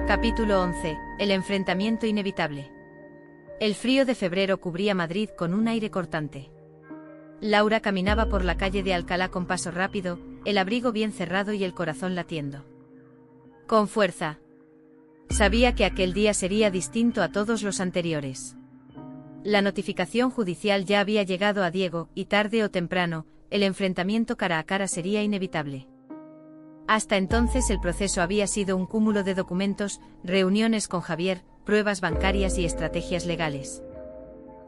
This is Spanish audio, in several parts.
Capítulo 11. El enfrentamiento inevitable. El frío de febrero cubría Madrid con un aire cortante. Laura caminaba por la calle de Alcalá con paso rápido, el abrigo bien cerrado y el corazón latiendo con fuerza. Sabía que aquel día sería distinto a todos los anteriores. La notificación judicial ya había llegado a Diego, y tarde o temprano, el enfrentamiento cara a cara sería inevitable. Hasta entonces el proceso había sido un cúmulo de documentos, reuniones con Javier, pruebas bancarias y estrategias legales.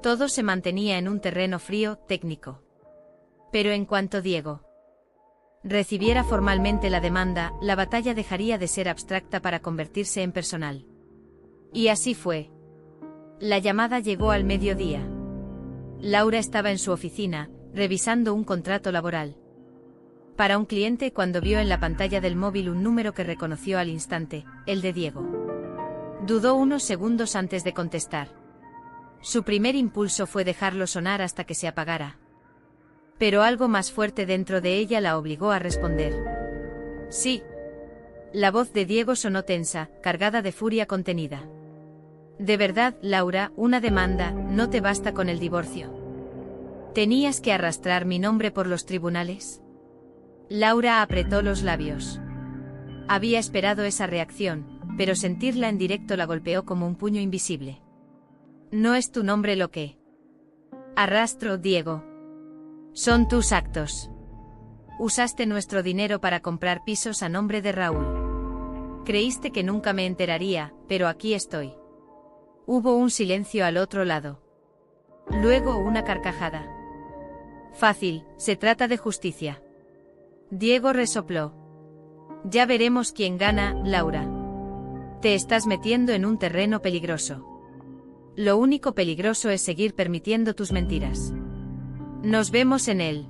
Todo se mantenía en un terreno frío, técnico. Pero en cuanto Diego recibiera formalmente la demanda, la batalla dejaría de ser abstracta para convertirse en personal. Y así fue. La llamada llegó al mediodía. Laura estaba en su oficina, revisando un contrato laboral para un cliente cuando vio en la pantalla del móvil un número que reconoció al instante, el de Diego. Dudó unos segundos antes de contestar. Su primer impulso fue dejarlo sonar hasta que se apagara. Pero algo más fuerte dentro de ella la obligó a responder. Sí. La voz de Diego sonó tensa, cargada de furia contenida. De verdad, Laura, una demanda, no te basta con el divorcio. ¿Tenías que arrastrar mi nombre por los tribunales? Laura apretó los labios. Había esperado esa reacción, pero sentirla en directo la golpeó como un puño invisible. No es tu nombre lo que arrastro, Diego. Son tus actos. Usaste nuestro dinero para comprar pisos a nombre de Raúl. Creíste que nunca me enteraría, pero aquí estoy. Hubo un silencio al otro lado. Luego una carcajada. Fácil, se trata de justicia. Diego resopló. Ya veremos quién gana, Laura. Te estás metiendo en un terreno peligroso. Lo único peligroso es seguir permitiendo tus mentiras. Nos vemos en el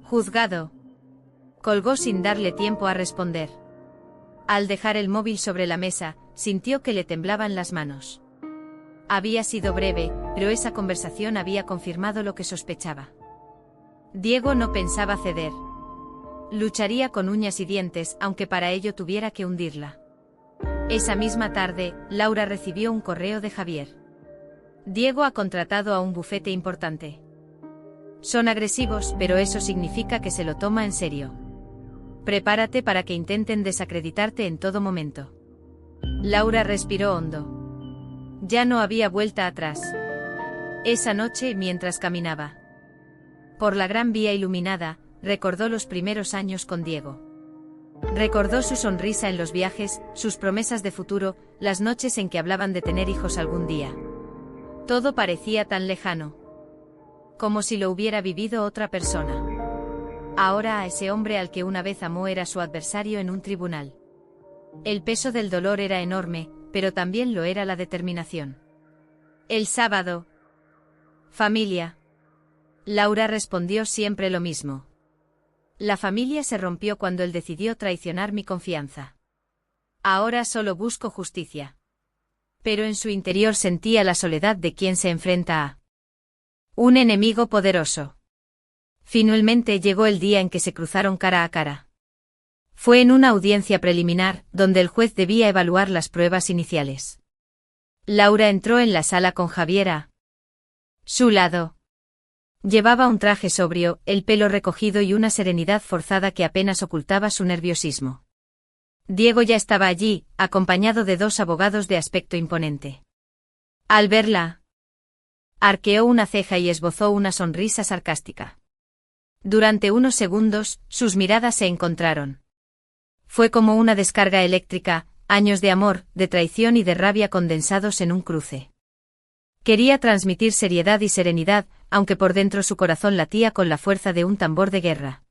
juzgado. Colgó sin darle tiempo a responder. Al dejar el móvil sobre la mesa, sintió que le temblaban las manos. Había sido breve, pero esa conversación había confirmado lo que sospechaba. Diego no pensaba ceder. Lucharía con uñas y dientes, aunque para ello tuviera que hundirla. Esa misma tarde, Laura recibió un correo de Javier. Diego ha contratado a un bufete importante. Son agresivos, pero eso significa que se lo toma en serio. Prepárate para que intenten desacreditarte en todo momento. Laura respiró hondo. Ya no había vuelta atrás. Esa noche, mientras caminaba por la Gran Vía iluminada, recordó los primeros años con Diego. Recordó su sonrisa en los viajes, sus promesas de futuro, las noches en que hablaban de tener hijos algún día. Todo parecía tan lejano. Como si lo hubiera vivido otra persona. Ahora a ese hombre al que una vez amó era su adversario en un tribunal. El peso del dolor era enorme, pero también lo era la determinación. El sábado. Familia. Laura respondió siempre lo mismo. La familia se rompió cuando él decidió traicionar mi confianza. Ahora solo busco justicia. Pero en su interior sentía la soledad de quien se enfrenta a un enemigo poderoso. Finalmente llegó el día en que se cruzaron cara a cara. Fue en una audiencia preliminar, donde el juez debía evaluar las pruebas iniciales. Laura entró en la sala con Javier a su lado. Llevaba un traje sobrio, el pelo recogido y una serenidad forzada que apenas ocultaba su nerviosismo. Diego ya estaba allí, acompañado de dos abogados de aspecto imponente. Al verla, arqueó una ceja y esbozó una sonrisa sarcástica. Durante unos segundos, sus miradas se encontraron. Fue como una descarga eléctrica, años de amor, de traición y de rabia condensados en un cruce. Quería transmitir seriedad y serenidad, aunque por dentro su corazón latía con la fuerza de un tambor de guerra.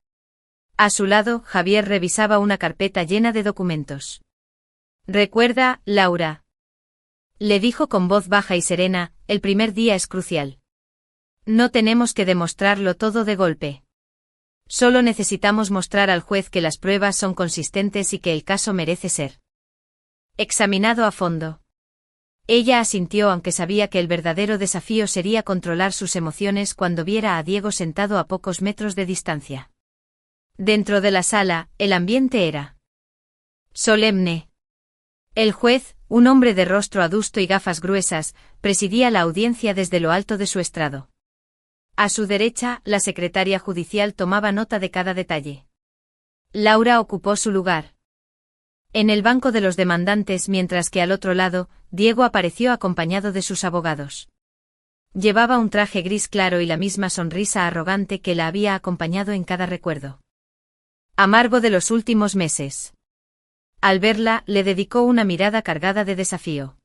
A su lado, Javier revisaba una carpeta llena de documentos. «Recuerda, Laura», le dijo con voz baja y serena, «el primer día es crucial. No tenemos que demostrarlo todo de golpe. Solo necesitamos mostrar al juez que las pruebas son consistentes y que el caso merece ser examinado a fondo». Ella asintió aunque sabía que el verdadero desafío sería controlar sus emociones cuando viera a Diego sentado a pocos metros de distancia. Dentro de la sala, el ambiente era solemne. El juez, un hombre de rostro adusto y gafas gruesas, presidía la audiencia desde lo alto de su estrado. A su derecha, la secretaria judicial tomaba nota de cada detalle. Laura ocupó su lugar en el banco de los demandantes, mientras que al otro lado, Diego apareció acompañado de sus abogados. Llevaba un traje gris claro y la misma sonrisa arrogante que la había acompañado en cada recuerdo amargo de los últimos meses. Al verla, le dedicó una mirada cargada de desafío.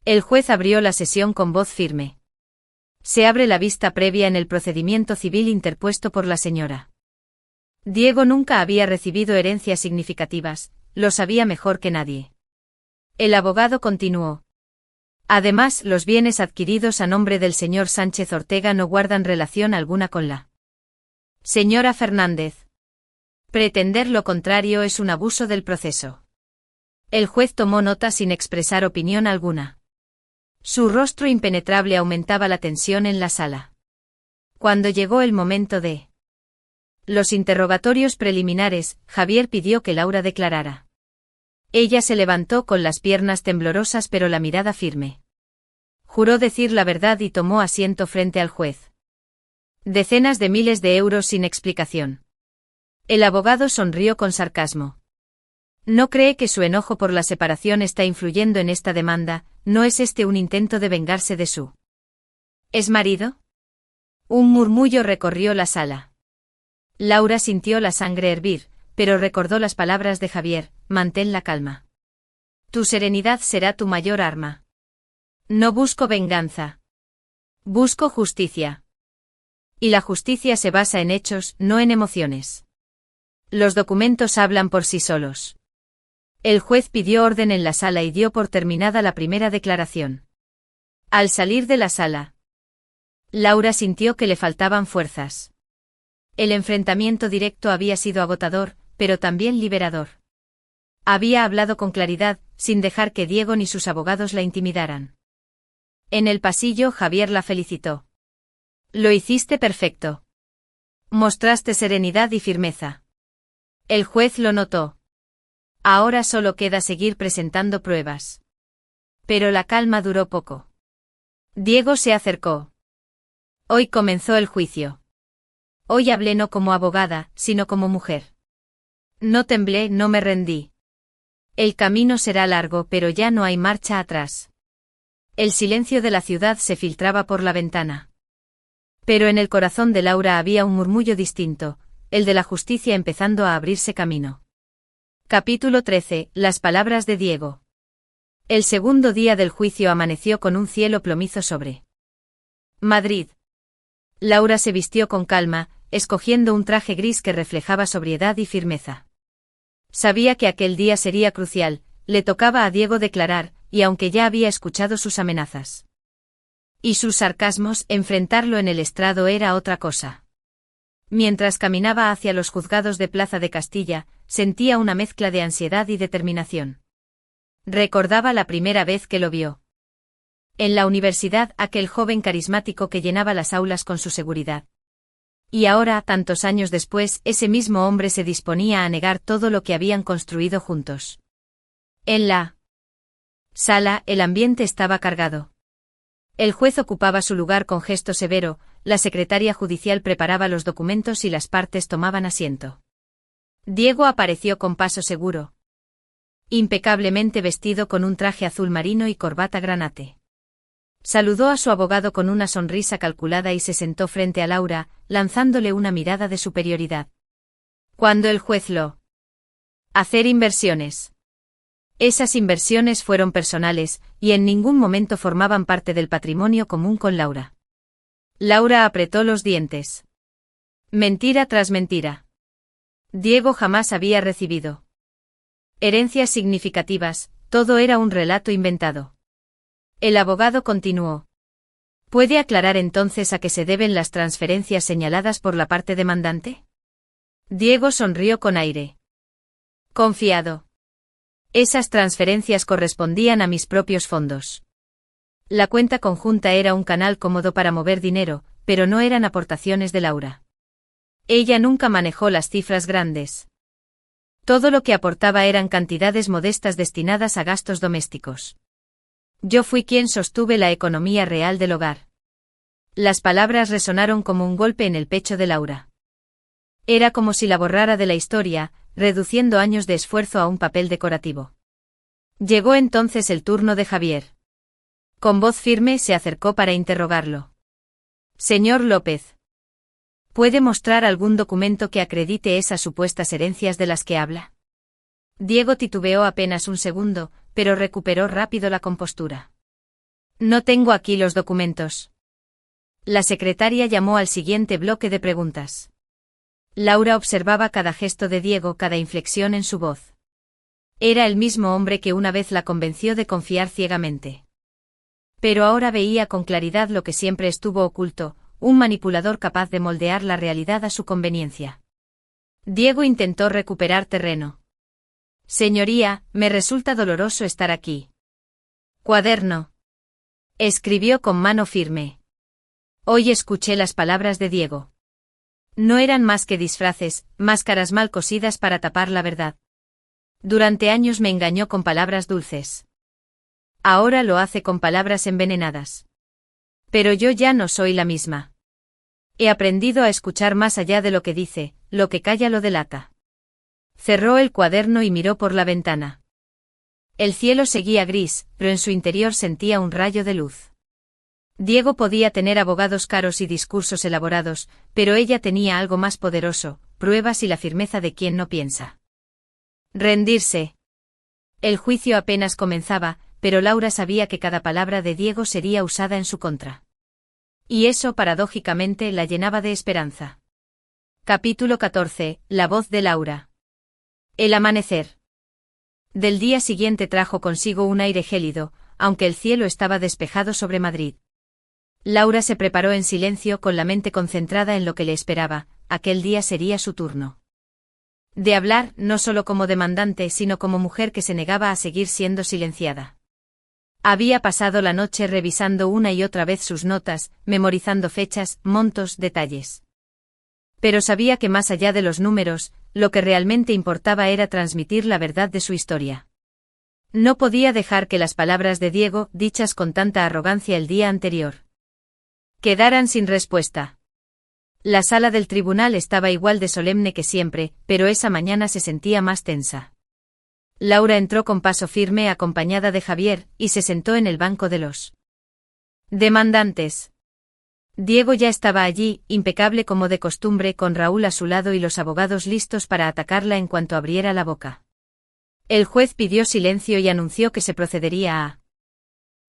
El juez abrió la sesión con voz firme. Se abre la vista previa en el procedimiento civil interpuesto por la señora. Diego nunca había recibido herencias significativas, lo sabía mejor que nadie. El abogado continuó. Además, los bienes adquiridos a nombre del señor Sánchez Ortega no guardan relación alguna con la señora Fernández. Pretender lo contrario es un abuso del proceso. El juez tomó nota sin expresar opinión alguna. Su rostro impenetrable aumentaba la tensión en la sala. Cuando llegó el momento de los interrogatorios preliminares, Javier pidió que Laura declarara. Ella se levantó con las piernas temblorosas pero la mirada firme. Juró decir la verdad y tomó asiento frente al juez. Decenas de miles de euros sin explicación. El abogado sonrió con sarcasmo. ¿No cree que su enojo por la separación está influyendo en esta demanda? ¿No es este un intento de vengarse de su exmarido? Un murmullo recorrió la sala. Laura sintió la sangre hervir, pero recordó las palabras de Javier: mantén la calma. Tu serenidad será tu mayor arma. No busco venganza. Busco justicia. Y la justicia se basa en hechos, no en emociones. Los documentos hablan por sí solos. El juez pidió orden en la sala y dio por terminada la primera declaración. Al salir de la sala, Laura sintió que le faltaban fuerzas. El enfrentamiento directo había sido agotador, pero también liberador. Había hablado con claridad, sin dejar que Diego ni sus abogados la intimidaran. En el pasillo, Javier la felicitó. Lo hiciste perfecto. Mostraste serenidad y firmeza. El juez lo notó. Ahora solo queda seguir presentando pruebas. Pero la calma duró poco. Diego se acercó. Hoy comenzó el juicio. Hoy hablé no como abogada, sino como mujer. No temblé, no me rendí. El camino será largo, pero ya no hay marcha atrás. El silencio de la ciudad se filtraba por la ventana. Pero en el corazón de Laura había un murmullo distinto, el de la justicia empezando a abrirse camino. Capítulo 13. Las palabras de Diego. El segundo día del juicio amaneció con un cielo plomizo sobre Madrid. Laura se vistió con calma, escogiendo un traje gris que reflejaba sobriedad y firmeza. Sabía que aquel día sería crucial, le tocaba a Diego declarar, y aunque ya había escuchado sus amenazas y sus sarcasmos, enfrentarlo en el estrado era otra cosa. Mientras caminaba hacia los juzgados de Plaza de Castilla, sentía una mezcla de ansiedad y determinación. Recordaba la primera vez que lo vio. En la universidad, aquel joven carismático que llenaba las aulas con su seguridad. Y ahora, tantos años después, ese mismo hombre se disponía a negar todo lo que habían construido juntos. En la sala, el ambiente estaba cargado. El juez ocupaba su lugar con gesto severo, la secretaria judicial preparaba los documentos y las partes tomaban asiento. Diego apareció con paso seguro. Impecablemente vestido con un traje azul marino y corbata granate. Saludó a su abogado con una sonrisa calculada y se sentó frente a Laura, lanzándole una mirada de superioridad. Cuando el juez lo hacer inversiones. Esas inversiones fueron personales, y en ningún momento formaban parte del patrimonio común con Laura. Laura apretó los dientes. Mentira tras mentira. Diego jamás había recibido herencias significativas, todo era un relato inventado. El abogado continuó. ¿Puede aclarar entonces a qué se deben las transferencias señaladas por la parte demandante? Diego sonrió con aire confiado. Esas transferencias correspondían a mis propios fondos. La cuenta conjunta era un canal cómodo para mover dinero, pero no eran aportaciones de Laura. Ella nunca manejó las cifras grandes. Todo lo que aportaba eran cantidades modestas destinadas a gastos domésticos. Yo fui quien sostuve la economía real del hogar. Las palabras resonaron como un golpe en el pecho de Laura. Era como si la borrara de la historia, reduciendo años de esfuerzo a un papel decorativo. Llegó entonces el turno de Javier. Con voz firme se acercó para interrogarlo. Señor López. ¿Puede mostrar algún documento que acredite esas supuestas herencias de las que habla? Diego titubeó apenas un segundo, pero recuperó rápido la compostura. No tengo aquí los documentos. La secretaria llamó al siguiente bloque de preguntas. Laura observaba cada gesto de Diego, cada inflexión en su voz. Era el mismo hombre que una vez la convenció de confiar ciegamente. Pero ahora veía con claridad lo que siempre estuvo oculto, un manipulador capaz de moldear la realidad a su conveniencia. Diego intentó recuperar terreno. Señoría, me resulta doloroso estar aquí. Cuaderno. Escribió con mano firme. Hoy escuché las palabras de Diego. No eran más que disfraces, máscaras mal cosidas para tapar la verdad. Durante años me engañó con palabras dulces. Ahora lo hace con palabras envenenadas. Pero yo ya no soy la misma. He aprendido a escuchar más allá de lo que dice, lo que calla lo delata. Cerró el cuaderno y miró por la ventana. El cielo seguía gris, pero en su interior sentía un rayo de luz. Diego podía tener abogados caros y discursos elaborados, pero ella tenía algo más poderoso, pruebas y la firmeza de quien no piensa. Rendirse. El juicio apenas comenzaba, pero Laura sabía que cada palabra de Diego sería usada en su contra. Y eso paradójicamente la llenaba de esperanza. Capítulo 14. La voz de Laura. El amanecer. Del día siguiente trajo consigo un aire gélido, aunque el cielo estaba despejado sobre Madrid. Laura se preparó en silencio con la mente concentrada en lo que le esperaba, aquel día sería su turno. De hablar, no solo como demandante sino como mujer que se negaba a seguir siendo silenciada. Había pasado la noche revisando una y otra vez sus notas, memorizando fechas, montos, detalles. Pero sabía que más allá de los números, lo que realmente importaba era transmitir la verdad de su historia. No podía dejar que las palabras de Diego, dichas con tanta arrogancia el día anterior, quedaran sin respuesta. La sala del tribunal estaba igual de solemne que siempre, pero esa mañana se sentía más tensa. Laura entró con paso firme acompañada de Javier, y se sentó en el banco de los demandantes. Diego ya estaba allí, impecable como de costumbre, con Raúl a su lado y los abogados listos para atacarla en cuanto abriera la boca. El juez pidió silencio y anunció que se procedería a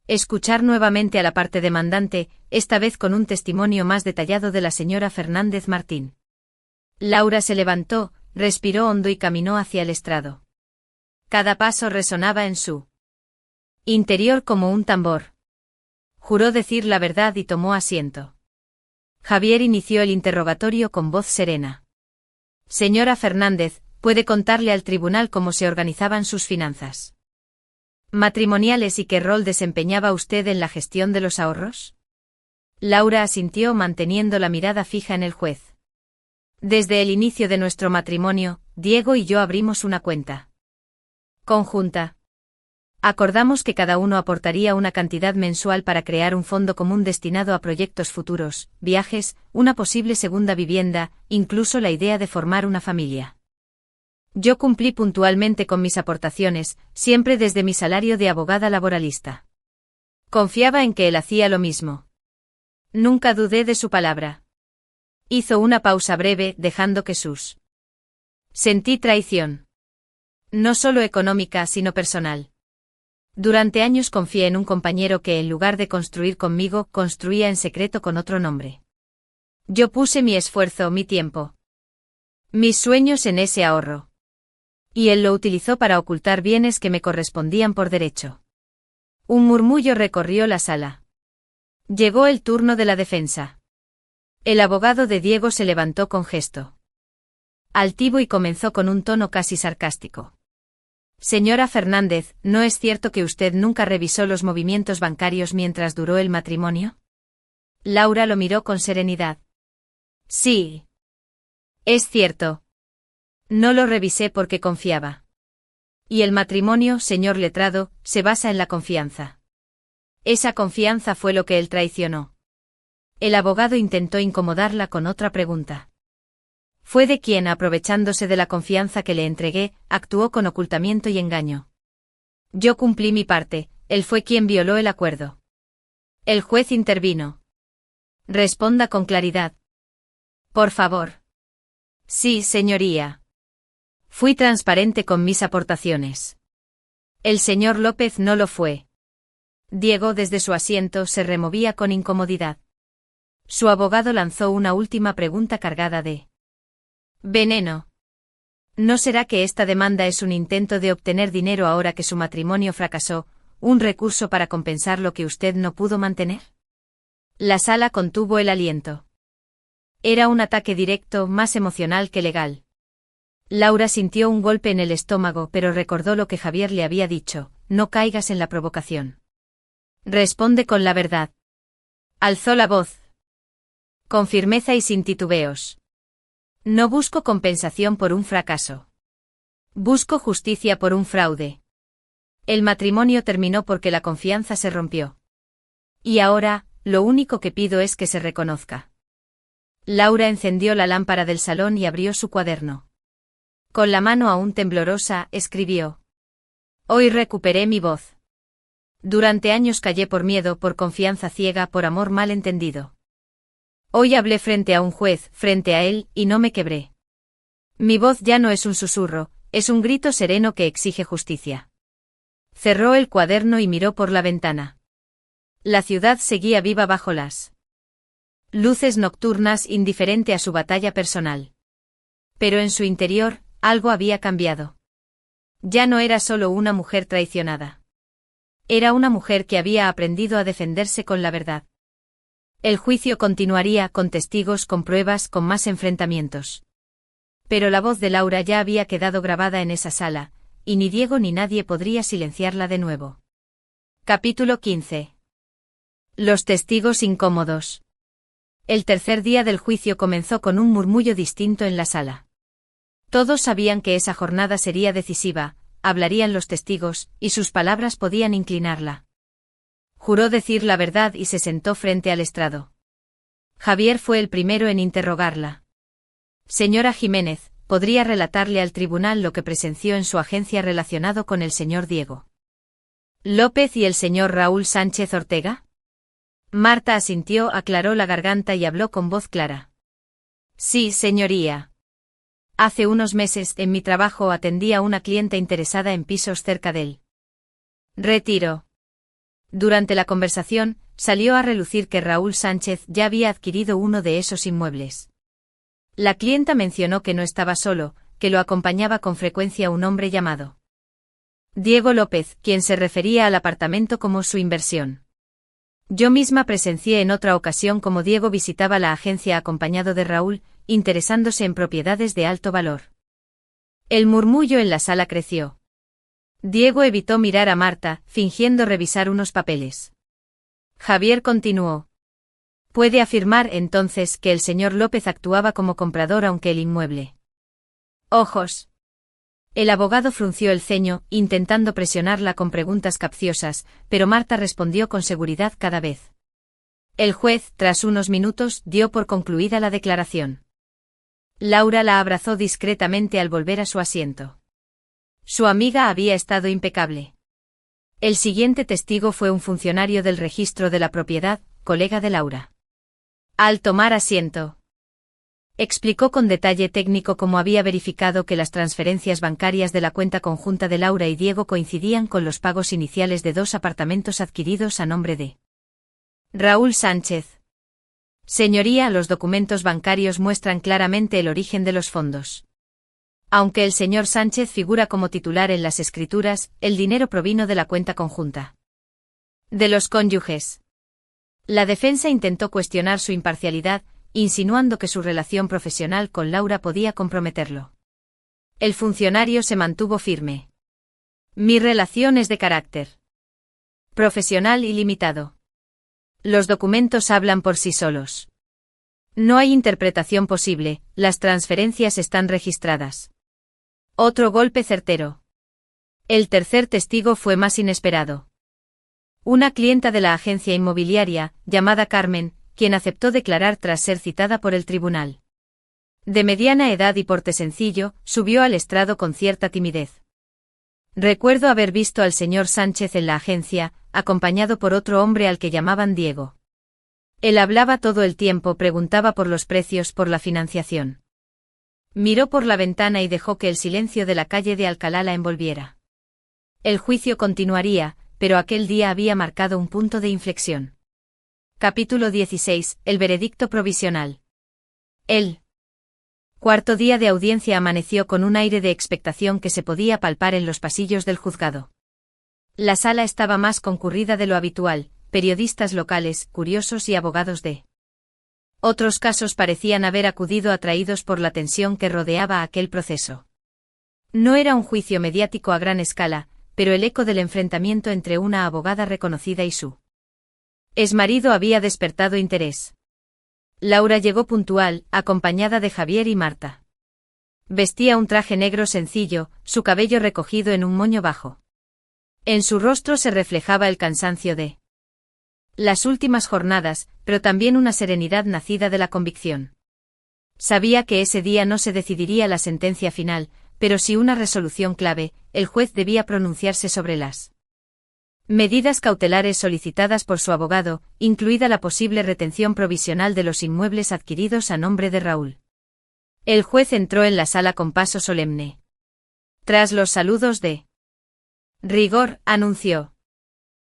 escuchar nuevamente a la parte demandante, esta vez con un testimonio más detallado de la señora Fernández Martín. Laura se levantó, respiró hondo y caminó hacia el estrado. Cada paso resonaba en su interior como un tambor. Juró decir la verdad y tomó asiento. Javier inició el interrogatorio con voz serena. Señora Fernández, ¿puede contarle al tribunal cómo se organizaban sus finanzas matrimoniales y qué rol desempeñaba usted en la gestión de los ahorros? Laura asintió manteniendo la mirada fija en el juez. Desde el inicio de nuestro matrimonio, Diego y yo abrimos una cuenta conjunta. Acordamos que cada uno aportaría una cantidad mensual para crear un fondo común destinado a proyectos futuros, viajes, una posible segunda vivienda, incluso la idea de formar una familia. Yo cumplí puntualmente con mis aportaciones, siempre desde mi salario de abogada laboralista. Confiaba en que él hacía lo mismo. Nunca dudé de su palabra. Hizo una pausa breve, dejando que sus sentí traición. No solo económica, sino personal. Durante años confié en un compañero que, en lugar de construir conmigo, construía en secreto con otro nombre. Yo puse mi esfuerzo, mi tiempo, mis sueños en ese ahorro. Y él lo utilizó para ocultar bienes que me correspondían por derecho. Un murmullo recorrió la sala. Llegó el turno de la defensa. El abogado de Diego se levantó con gesto altivo y comenzó con un tono casi sarcástico. Señora Fernández, ¿no es cierto que usted nunca revisó los movimientos bancarios mientras duró el matrimonio? Laura lo miró con serenidad. Sí. Es cierto. No lo revisé porque confiaba. Y el matrimonio, señor letrado, se basa en la confianza. Esa confianza fue lo que él traicionó. El abogado intentó incomodarla con otra pregunta. Fue de quien, aprovechándose de la confianza que le entregué, actuó con ocultamiento y engaño. Yo cumplí mi parte, él fue quien violó el acuerdo. El juez intervino. Responda con claridad. Por favor. Sí, señoría. Fui transparente con mis aportaciones. El señor López no lo fue. Diego desde su asiento se removía con incomodidad. Su abogado lanzó una última pregunta cargada de veneno. ¿No será que esta demanda es un intento de obtener dinero ahora que su matrimonio fracasó, un recurso para compensar lo que usted no pudo mantener? La sala contuvo el aliento. Era un ataque directo, más emocional que legal. Laura sintió un golpe en el estómago, pero recordó lo que Javier le había dicho: no caigas en la provocación. Responde con la verdad. Alzó la voz. Con firmeza y sin titubeos. No busco compensación por un fracaso. Busco justicia por un fraude. El matrimonio terminó porque la confianza se rompió. Y ahora, lo único que pido es que se reconozca. Laura encendió la lámpara del salón y abrió su cuaderno. Con la mano aún temblorosa, escribió. Hoy recuperé mi voz. Durante años callé por miedo, por confianza ciega, por amor mal entendido. Hoy hablé frente a un juez, frente a él, y no me quebré. Mi voz ya no es un susurro, es un grito sereno que exige justicia. Cerró el cuaderno y miró por la ventana. La ciudad seguía viva bajo las luces nocturnas, indiferente a su batalla personal. Pero en su interior, algo había cambiado. Ya no era solo una mujer traicionada. Era una mujer que había aprendido a defenderse con la verdad. El juicio continuaría, con testigos, con pruebas, con más enfrentamientos. Pero la voz de Laura ya había quedado grabada en esa sala, y ni Diego ni nadie podría silenciarla de nuevo. Capítulo 15. Los testigos incómodos. El tercer día del juicio comenzó con un murmullo distinto en la sala. Todos sabían que esa jornada sería decisiva, hablarían los testigos, y sus palabras podían inclinarla. Juró decir la verdad y se sentó frente al estrado. Javier fue el primero en interrogarla. Señora Jiménez, ¿podría relatarle al tribunal lo que presenció en su agencia relacionado con el señor Diego López y el señor Raúl Sánchez Ortega? Marta asintió, aclaró la garganta y habló con voz clara. Sí, señoría. Hace unos meses, en mi trabajo, atendí a una clienta interesada en pisos cerca del Retiro. Durante la conversación, salió a relucir que Raúl Sánchez ya había adquirido uno de esos inmuebles. La clienta mencionó que no estaba solo, que lo acompañaba con frecuencia un hombre llamado Diego López, quien se refería al apartamento como su inversión. Yo misma presencié en otra ocasión cómo Diego visitaba la agencia acompañado de Raúl, interesándose en propiedades de alto valor. El murmullo en la sala creció. Diego evitó mirar a Marta, fingiendo revisar unos papeles. Javier continuó. ¿Puede afirmar, entonces, que el señor López actuaba como comprador aunque el inmueble? Ojos. El abogado frunció el ceño, intentando presionarla con preguntas capciosas, pero Marta respondió con seguridad cada vez. El juez, tras unos minutos, dio por concluida la declaración. Laura la abrazó discretamente al volver a su asiento. Su amiga había estado impecable. El siguiente testigo fue un funcionario del registro de la propiedad, colega de Laura. Al tomar asiento, explicó con detalle técnico cómo había verificado que las transferencias bancarias de la cuenta conjunta de Laura y Diego coincidían con los pagos iniciales de 2 apartamentos adquiridos a nombre de Raúl Sánchez. Señoría, los documentos bancarios muestran claramente el origen de los fondos. Aunque el señor Sánchez figura como titular en las escrituras, el dinero provino de la cuenta conjunta de los cónyuges. La defensa intentó cuestionar su imparcialidad, insinuando que su relación profesional con Laura podía comprometerlo. El funcionario se mantuvo firme. Mi relación es de carácter profesional y limitado. Los documentos hablan por sí solos. No hay interpretación posible, las transferencias están registradas. Otro golpe certero. El tercer testigo fue más inesperado. Una clienta de la agencia inmobiliaria, llamada Carmen, quien aceptó declarar tras ser citada por el tribunal. De mediana edad y porte sencillo, subió al estrado con cierta timidez. Recuerdo haber visto al señor Sánchez en la agencia, acompañado por otro hombre al que llamaban Diego. Él hablaba todo el tiempo, preguntaba por los precios, por la financiación. Miró por la ventana y dejó que el silencio de la calle de Alcalá la envolviera. El juicio continuaría, pero aquel día había marcado un punto de inflexión. Capítulo 16. El veredicto provisional. El cuarto día de audiencia amaneció con un aire de expectación que se podía palpar en los pasillos del juzgado. La sala estaba más concurrida de lo habitual, periodistas locales, curiosos y abogados de otros casos parecían haber acudido atraídos por la tensión que rodeaba aquel proceso. No era un juicio mediático a gran escala, pero el eco del enfrentamiento entre una abogada reconocida y su exmarido había despertado interés. Laura llegó puntual, acompañada de Javier y Marta. Vestía un traje negro sencillo, su cabello recogido en un moño bajo. En su rostro se reflejaba el cansancio de las últimas jornadas, pero también una serenidad nacida de la convicción. Sabía que ese día no se decidiría la sentencia final, pero sí una resolución clave. El juez debía pronunciarse sobre las medidas cautelares solicitadas por su abogado, incluida la posible retención provisional de los inmuebles adquiridos a nombre de Raúl. El juez entró en la sala con paso solemne. Tras los saludos de rigor, anunció: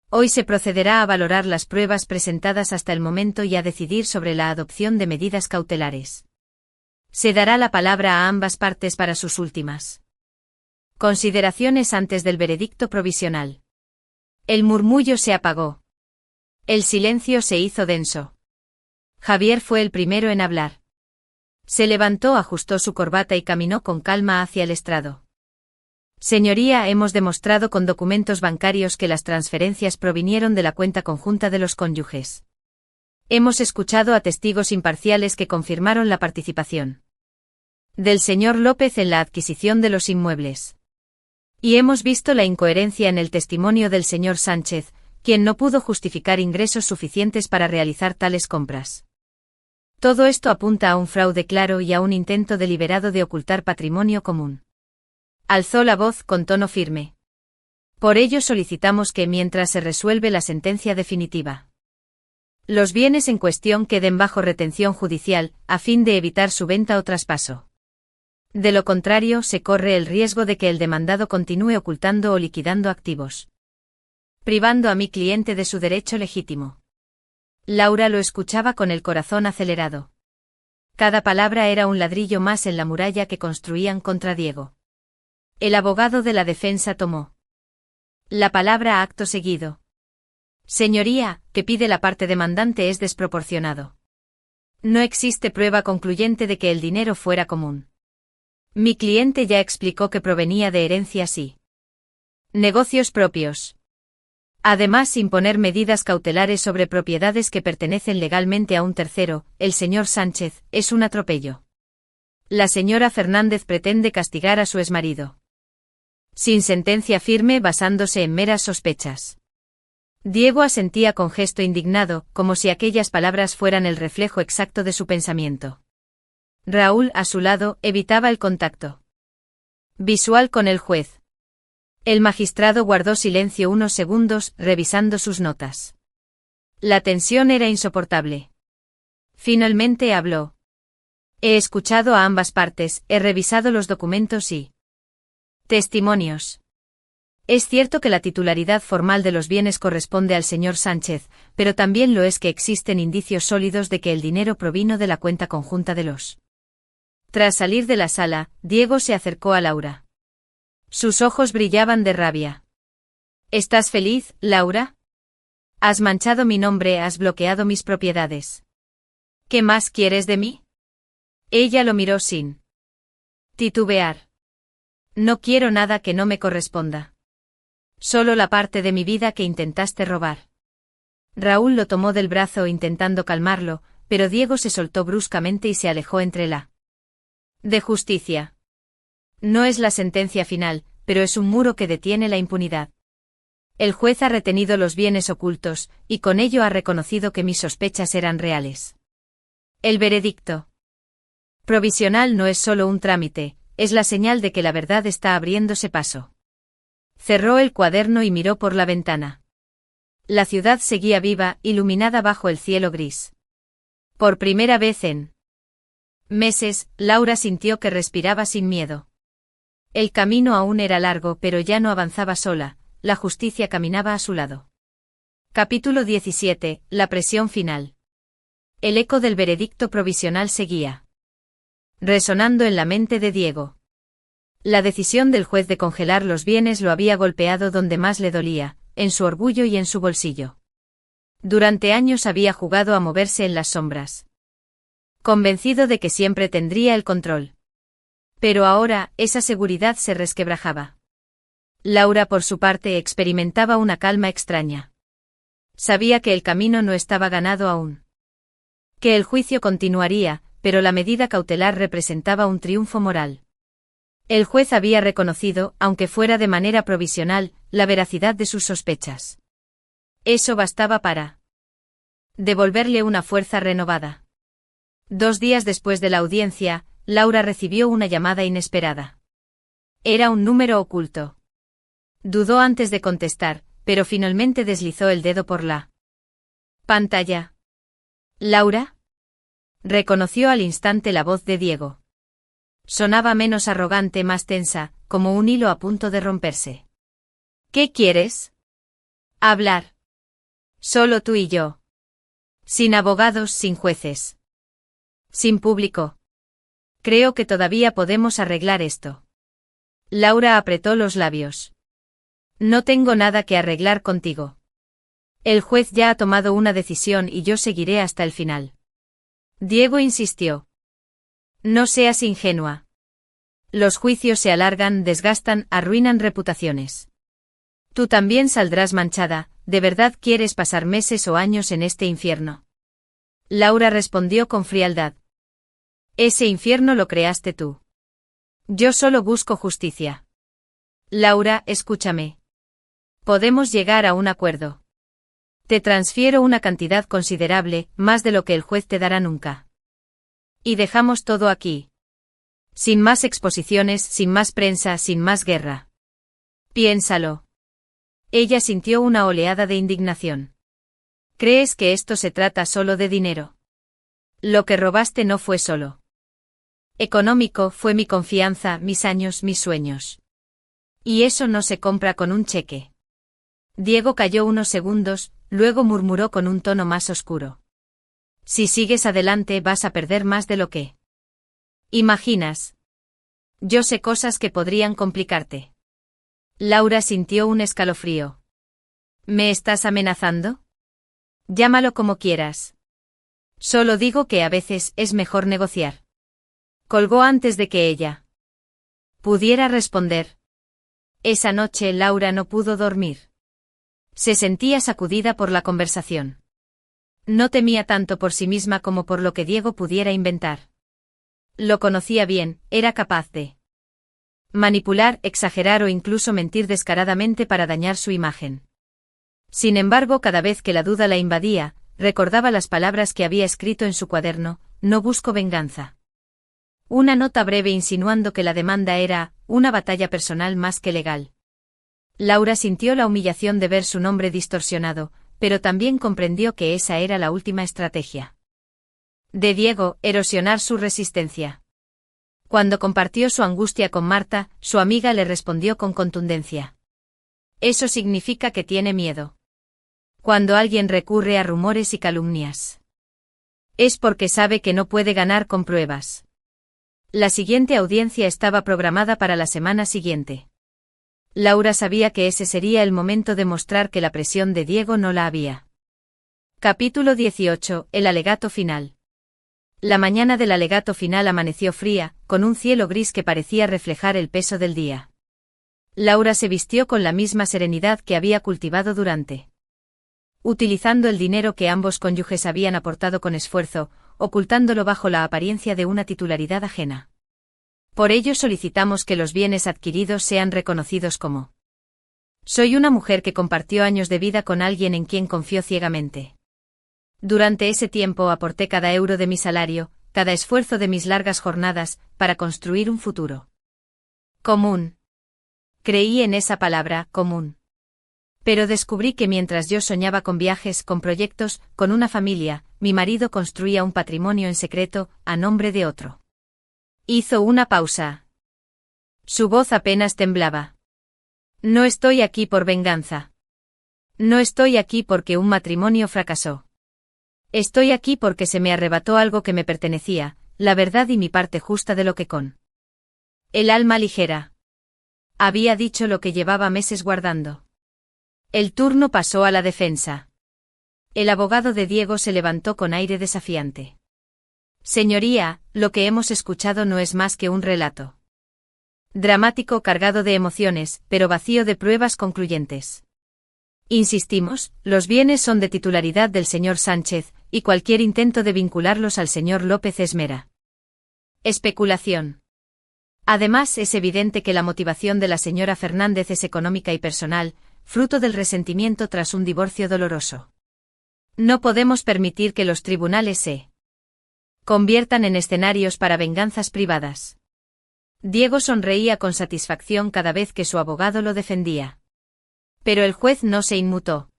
hoy se procederá a valorar las pruebas presentadas hasta el momento y a decidir sobre la adopción de medidas cautelares. Se dará la palabra a ambas partes para sus últimas consideraciones antes del veredicto provisional. El murmullo se apagó. El silencio se hizo denso. Javier fue el primero en hablar. Se levantó, ajustó su corbata y caminó con calma hacia el estrado. Señoría, hemos demostrado con documentos bancarios que las transferencias provinieron de la cuenta conjunta de los cónyuges. Hemos escuchado a testigos imparciales que confirmaron la participación del señor López en la adquisición de los inmuebles. Y hemos visto la incoherencia en el testimonio del señor Sánchez, quien no pudo justificar ingresos suficientes para realizar tales compras. Todo esto apunta a un fraude claro y a un intento deliberado de ocultar patrimonio común. Alzó la voz con tono firme. Por ello solicitamos que, mientras se resuelve la sentencia definitiva, los bienes en cuestión queden bajo retención judicial, a fin de evitar su venta o traspaso. De lo contrario, se corre el riesgo de que el demandado continúe ocultando o liquidando activos, privando a mi cliente de su derecho legítimo. Laura lo escuchaba con el corazón acelerado. Cada palabra era un ladrillo más en la muralla que construían contra Diego. El abogado de la defensa tomó la palabra acto seguido. Señoría, que pide la parte demandante es desproporcionado. No existe prueba concluyente de que el dinero fuera común. Mi cliente ya explicó que provenía de herencias y negocios propios. Además, imponer medidas cautelares sobre propiedades que pertenecen legalmente a un tercero, el señor Sánchez, es un atropello. La señora Fernández pretende castigar a su exmarido sin sentencia firme, basándose en meras sospechas. Diego asentía con gesto indignado, como si aquellas palabras fueran el reflejo exacto de su pensamiento. Raúl, a su lado, evitaba el contacto visual con el juez. El magistrado guardó silencio unos segundos, revisando sus notas. La tensión era insoportable. Finalmente habló. He escuchado a ambas partes, he revisado los documentos y testimonios. Es cierto que la titularidad formal de los bienes corresponde al señor Sánchez, pero también lo es que existen indicios sólidos de que el dinero provino de la cuenta conjunta de los. Tras salir de la sala, Diego se acercó a Laura. Sus ojos brillaban de rabia. ¿Estás feliz, Laura? Has manchado mi nombre, has bloqueado mis propiedades. ¿Qué más quieres de mí? Ella lo miró sin titubear. No quiero nada que no me corresponda. Solo la parte de mi vida que intentaste robar. Raúl lo tomó del brazo intentando calmarlo, pero Diego se soltó bruscamente y se alejó entre la de justicia. No es la sentencia final, pero es un muro que detiene la impunidad. El juez ha retenido los bienes ocultos, y con ello ha reconocido que mis sospechas eran reales. El veredicto provisional no es solo un trámite, es la señal de que la verdad está abriéndose paso. Cerró el cuaderno y miró por la ventana. La ciudad seguía viva, iluminada bajo el cielo gris. Por primera vez en meses, Laura sintió que respiraba sin miedo. El camino aún era largo, pero ya no avanzaba sola, la justicia caminaba a su lado. Capítulo 17. La presión final. El eco del veredicto provisional seguía resonando en la mente de Diego. La decisión del juez de congelar los bienes lo había golpeado donde más le dolía, en su orgullo y en su bolsillo. Durante años había jugado a moverse en las sombras, convencido de que siempre tendría el control. Pero ahora, esa seguridad se resquebrajaba. Laura, por su parte, experimentaba una calma extraña. Sabía que el camino no estaba ganado aún. Que el juicio continuaría, pero la medida cautelar representaba un triunfo moral. El juez había reconocido, aunque fuera de manera provisional, la veracidad de sus sospechas. Eso bastaba para devolverle una fuerza renovada. 2 días después de la audiencia, Laura recibió una llamada inesperada. Era un número oculto. Dudó antes de contestar, pero finalmente deslizó el dedo por la pantalla. ¿Laura? Reconoció al instante la voz de Diego. Sonaba menos arrogante, más tensa, como un hilo a punto de romperse. ¿Qué quieres? Hablar. Solo tú y yo. Sin abogados, sin jueces. Sin público. Creo que todavía podemos arreglar esto. Laura apretó los labios. No tengo nada que arreglar contigo. El juez ya ha tomado una decisión y yo seguiré hasta el final. Diego insistió. No seas ingenua. Los juicios se alargan, desgastan, arruinan reputaciones. Tú también saldrás manchada. ¿De verdad quieres pasar meses o años en este infierno? Laura respondió con frialdad. Ese infierno lo creaste tú. Yo solo busco justicia. Laura, escúchame. Podemos llegar a un acuerdo. Te transfiero una cantidad considerable, más de lo que el juez te dará nunca. Y dejamos todo aquí. Sin más exposiciones, sin más prensa, sin más guerra. Piénsalo. Ella sintió una oleada de indignación. ¿Crees que esto se trata solo de dinero? Lo que robaste no fue solo económico, fue mi confianza, mis años, mis sueños. Y eso no se compra con un cheque. Diego calló unos segundos, luego murmuró con un tono más oscuro. Si sigues adelante vas a perder más de lo que imaginas. Yo sé cosas que podrían complicarte. Laura sintió un escalofrío. ¿Me estás amenazando? Llámalo como quieras. Solo digo que a veces es mejor negociar. Colgó antes de que ella pudiera responder. Esa noche Laura no pudo dormir. Se sentía sacudida por la conversación. No temía tanto por sí misma como por lo que Diego pudiera inventar. Lo conocía bien, era capaz de manipular, exagerar o incluso mentir descaradamente para dañar su imagen. Sin embargo, cada vez que la duda la invadía, recordaba las palabras que había escrito en su cuaderno: no busco venganza. Una nota breve insinuando que la demanda era una batalla personal más que legal. Laura sintió la humillación de ver su nombre distorsionado, pero también comprendió que esa era la última estrategia de Diego: erosionar su resistencia. Cuando compartió su angustia con Marta, su amiga le respondió con contundencia. Eso significa que tiene miedo. Cuando alguien recurre a rumores y calumnias, es porque sabe que no puede ganar con pruebas. La siguiente audiencia estaba programada para la semana siguiente. Laura sabía que ese sería el momento de mostrar que la presión de Diego no la había. Capítulo 18. El alegato final. La mañana del alegato final amaneció fría, con un cielo gris que parecía reflejar el peso del día. Laura se vistió con la misma serenidad que había cultivado utilizando el dinero que ambos cónyuges habían aportado con esfuerzo, ocultándolo bajo la apariencia de una titularidad ajena. Por ello solicitamos que los bienes adquiridos sean reconocidos como. Soy una mujer que compartió años de vida con alguien en quien confió ciegamente. Durante ese tiempo aporté cada euro de mi salario, cada esfuerzo de mis largas jornadas, para construir un futuro común. Creí en esa palabra, común. Pero descubrí que mientras yo soñaba con viajes, con proyectos, con una familia, mi marido construía un patrimonio en secreto, a nombre de otro. Hizo una pausa. Su voz apenas temblaba. No estoy aquí por venganza. No estoy aquí porque un matrimonio fracasó. Estoy aquí porque se me arrebató algo que me pertenecía, la verdad y mi parte justa de lo que con. El alma ligera. Había dicho lo que llevaba meses guardando. El turno pasó a la defensa. El abogado de Diego se levantó con aire desafiante. Señoría, lo que hemos escuchado no es más que un relato. Dramático, cargado de emociones, pero vacío de pruebas concluyentes. Insistimos, los bienes son de titularidad del señor Sánchez, y cualquier intento de vincularlos al señor López es mera especulación. Además, es evidente que la motivación de la señora Fernández es económica y personal, fruto del resentimiento tras un divorcio doloroso. No podemos permitir que los tribunales se conviertan en escenarios para venganzas privadas. Diego sonreía con satisfacción cada vez que su abogado lo defendía. Pero el juez no se inmutó.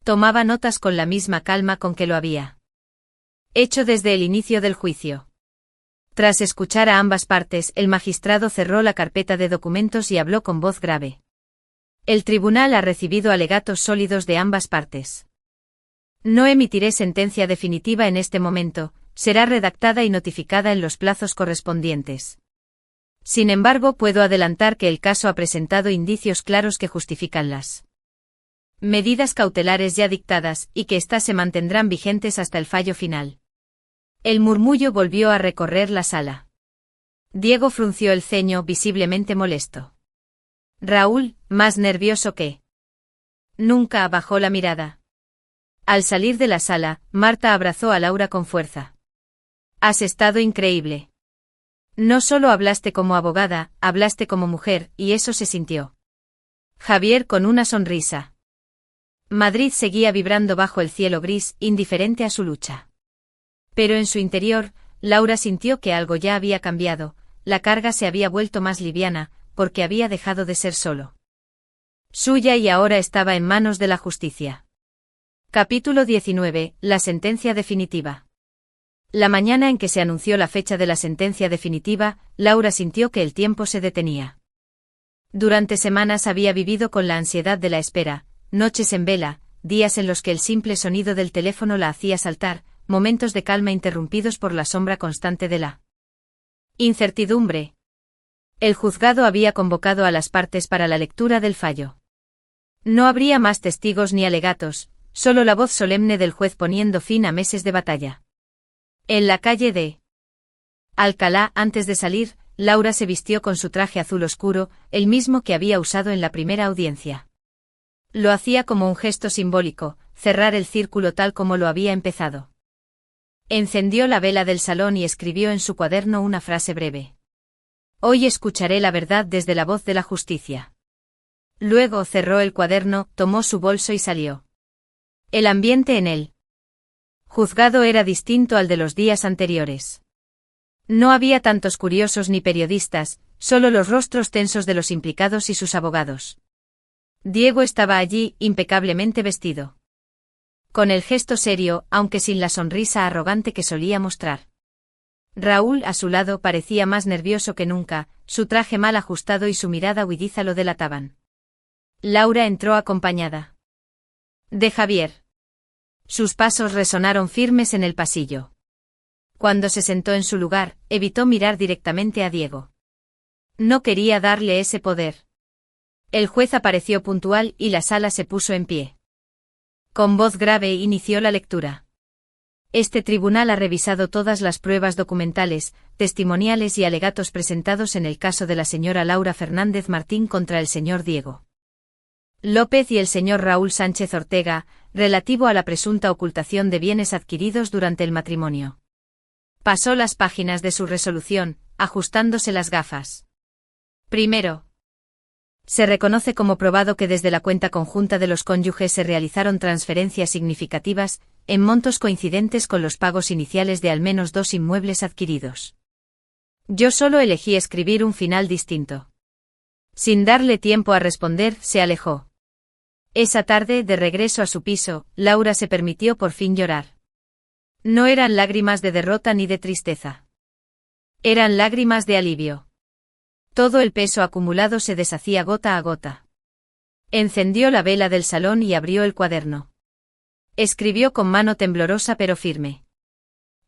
Tomaba notas con la misma calma con que lo había hecho desde el inicio del juicio. Tras escuchar a ambas partes, el magistrado cerró la carpeta de documentos y habló con voz grave. El tribunal ha recibido alegatos sólidos de ambas partes. No emitiré sentencia definitiva en este momento, será redactada y notificada en los plazos correspondientes. Sin embargo, puedo adelantar que el caso ha presentado indicios claros que justifican las medidas cautelares ya dictadas y que éstas se mantendrán vigentes hasta el fallo final. El murmullo volvió a recorrer la sala. Diego frunció el ceño, visiblemente molesto. Raúl, más nervioso que nunca, bajó la mirada. Al salir de la sala, Marta abrazó a Laura con fuerza. Has estado increíble. No solo hablaste como abogada, hablaste como mujer, y eso se sintió. Javier con una sonrisa. Madrid seguía vibrando bajo el cielo gris, indiferente a su lucha. Pero en su interior, Laura sintió que algo ya había cambiado, la carga se había vuelto más liviana, porque había dejado de ser solo suya y ahora estaba en manos de la justicia. Capítulo 19. La sentencia definitiva. La mañana en que se anunció la fecha de la sentencia definitiva, Laura sintió que el tiempo se detenía. Durante semanas había vivido con la ansiedad de la espera, noches en vela, días en los que el simple sonido del teléfono la hacía saltar, momentos de calma interrumpidos por la sombra constante de la incertidumbre. El juzgado había convocado a las partes para la lectura del fallo. No habría más testigos ni alegatos, solo la voz solemne del juez poniendo fin a meses de batalla. En la calle de Alcalá, antes de salir, Laura se vistió con su traje azul oscuro, el mismo que había usado en la primera audiencia. Lo hacía como un gesto simbólico, cerrar el círculo tal como lo había empezado. Encendió la vela del salón y escribió en su cuaderno una frase breve. Hoy escucharé la verdad desde la voz de la justicia. Luego cerró el cuaderno, tomó su bolso y salió. El ambiente en el juzgado era distinto al de los días anteriores. No había tantos curiosos ni periodistas, solo los rostros tensos de los implicados y sus abogados. Diego estaba allí, impecablemente vestido. Con el gesto serio, aunque sin la sonrisa arrogante que solía mostrar. Raúl, a su lado, parecía más nervioso que nunca, su traje mal ajustado y su mirada huidiza lo delataban. Laura entró acompañada de Javier. Sus pasos resonaron firmes en el pasillo. Cuando se sentó en su lugar, evitó mirar directamente a Diego. No quería darle ese poder. El juez apareció puntual y la sala se puso en pie. Con voz grave inició la lectura. Este tribunal ha revisado todas las pruebas documentales, testimoniales y alegatos presentados en el caso de la señora Laura Fernández Martín contra el señor Diego López y el señor Raúl Sánchez Ortega, relativo a la presunta ocultación de bienes adquiridos durante el matrimonio. Pasó las páginas de su resolución, ajustándose las gafas. Primero, se reconoce como probado que desde la cuenta conjunta de los cónyuges se realizaron transferencias significativas, en montos coincidentes con los pagos iniciales de al menos 2 inmuebles adquiridos. Yo solo elegí escribir un final distinto. Sin darle tiempo a responder, se alejó. Esa tarde, de regreso a su piso, Laura se permitió por fin llorar. No eran lágrimas de derrota ni de tristeza. Eran lágrimas de alivio. Todo el peso acumulado se deshacía gota a gota. Encendió la vela del salón y abrió el cuaderno. Escribió con mano temblorosa pero firme.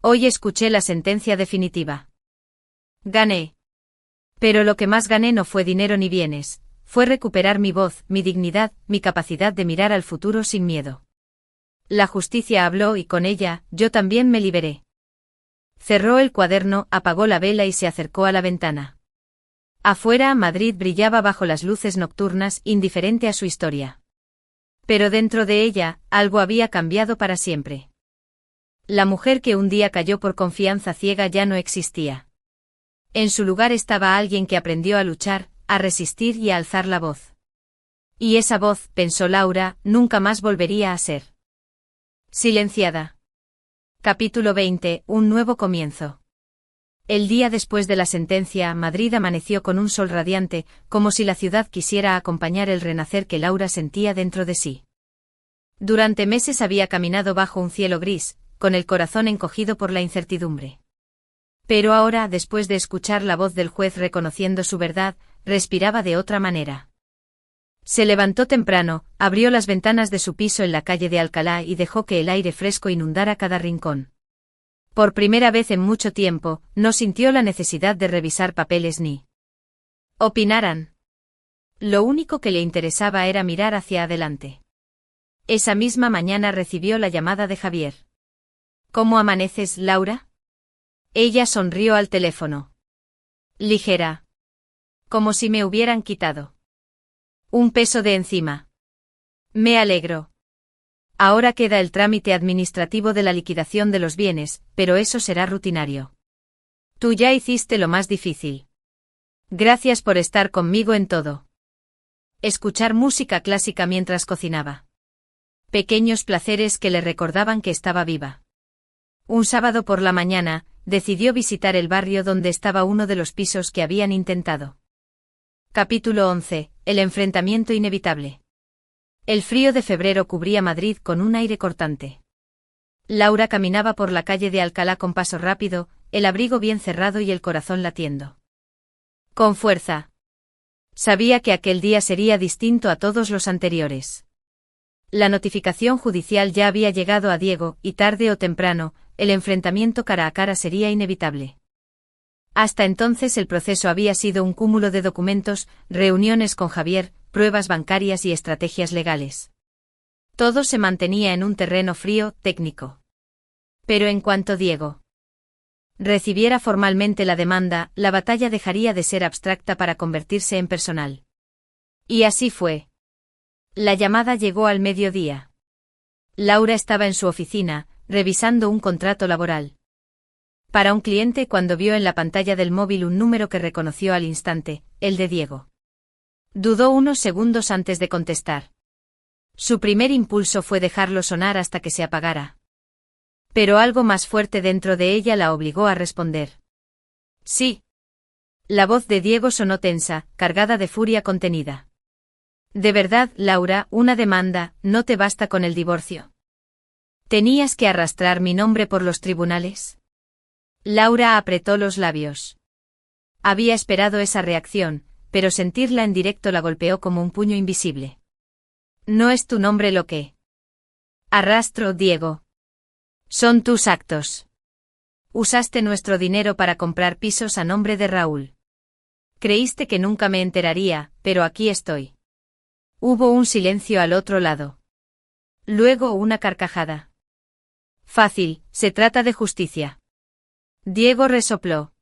Hoy escuché la sentencia definitiva. Gané. Pero lo que más gané no fue dinero ni bienes, fue recuperar mi voz, mi dignidad, mi capacidad de mirar al futuro sin miedo. La justicia habló y con ella, yo también me liberé. Cerró el cuaderno, apagó la vela y se acercó a la ventana. Afuera, Madrid brillaba bajo las luces nocturnas, indiferente a su historia. Pero dentro de ella, algo había cambiado para siempre. La mujer que un día cayó por confianza ciega ya no existía. En su lugar estaba alguien que aprendió a luchar, a resistir y a alzar la voz. Y esa voz, pensó Laura, nunca más volvería a ser silenciada. Capítulo 20. Un nuevo comienzo. El día después de la sentencia, Madrid amaneció con un sol radiante, como si la ciudad quisiera acompañar el renacer que Laura sentía dentro de sí. Durante meses había caminado bajo un cielo gris, con el corazón encogido por la incertidumbre. Pero ahora, después de escuchar la voz del juez reconociendo su verdad, respiraba de otra manera. Se levantó temprano, abrió las ventanas de su piso en la calle de Alcalá y dejó que el aire fresco inundara cada rincón. Por primera vez en mucho tiempo, no sintió la necesidad de revisar papeles ni opinaran. Lo único que le interesaba era mirar hacia adelante. Esa misma mañana recibió la llamada de Javier. ¿Cómo amaneces, Laura? Ella sonrió al teléfono. Ligera. Como si me hubieran quitado un peso de encima. Me alegro. Ahora queda el trámite administrativo de la liquidación de los bienes, pero eso será rutinario. Tú ya hiciste lo más difícil. Gracias por estar conmigo en todo. Escuchar música clásica mientras cocinaba. Pequeños placeres que le recordaban que estaba viva. Un sábado por la mañana, decidió visitar el barrio donde estaba uno de los pisos que habían intentado. Capítulo 11. El enfrentamiento inevitable. El frío de febrero cubría Madrid con un aire cortante. Laura caminaba por la calle de Alcalá con paso rápido, el abrigo bien cerrado y el corazón latiendo con fuerza. Sabía que aquel día sería distinto a todos los anteriores. La notificación judicial ya había llegado a Diego, y tarde o temprano, el enfrentamiento cara a cara sería inevitable. Hasta entonces el proceso había sido un cúmulo de documentos, reuniones con Javier, pruebas bancarias y estrategias legales. Todo se mantenía en un terreno frío, técnico. Pero en cuanto Diego recibiera formalmente la demanda, la batalla dejaría de ser abstracta para convertirse en personal. Y así fue. La llamada llegó al mediodía. Laura estaba en su oficina, revisando un contrato laboral. Para un cliente cuando vio en la pantalla del móvil un número que reconoció al instante, el de Diego. Dudó unos segundos antes de contestar. Su primer impulso fue dejarlo sonar hasta que se apagara. Pero algo más fuerte dentro de ella la obligó a responder. Sí. La voz de Diego sonó tensa, cargada de furia contenida. De verdad, Laura, una demanda, ¿no te basta con el divorcio? ¿Tenías que arrastrar mi nombre por los tribunales? Laura apretó los labios. Había esperado esa reacción, pero sentirla en directo la golpeó como un puño invisible. No es tu nombre lo que arrastro, Diego. Son tus actos. Usaste nuestro dinero para comprar pisos a nombre de Raúl. Creíste que nunca me enteraría, pero aquí estoy. Hubo un silencio al otro lado. Luego una carcajada. Fácil, se trata de justicia. Diego resopló.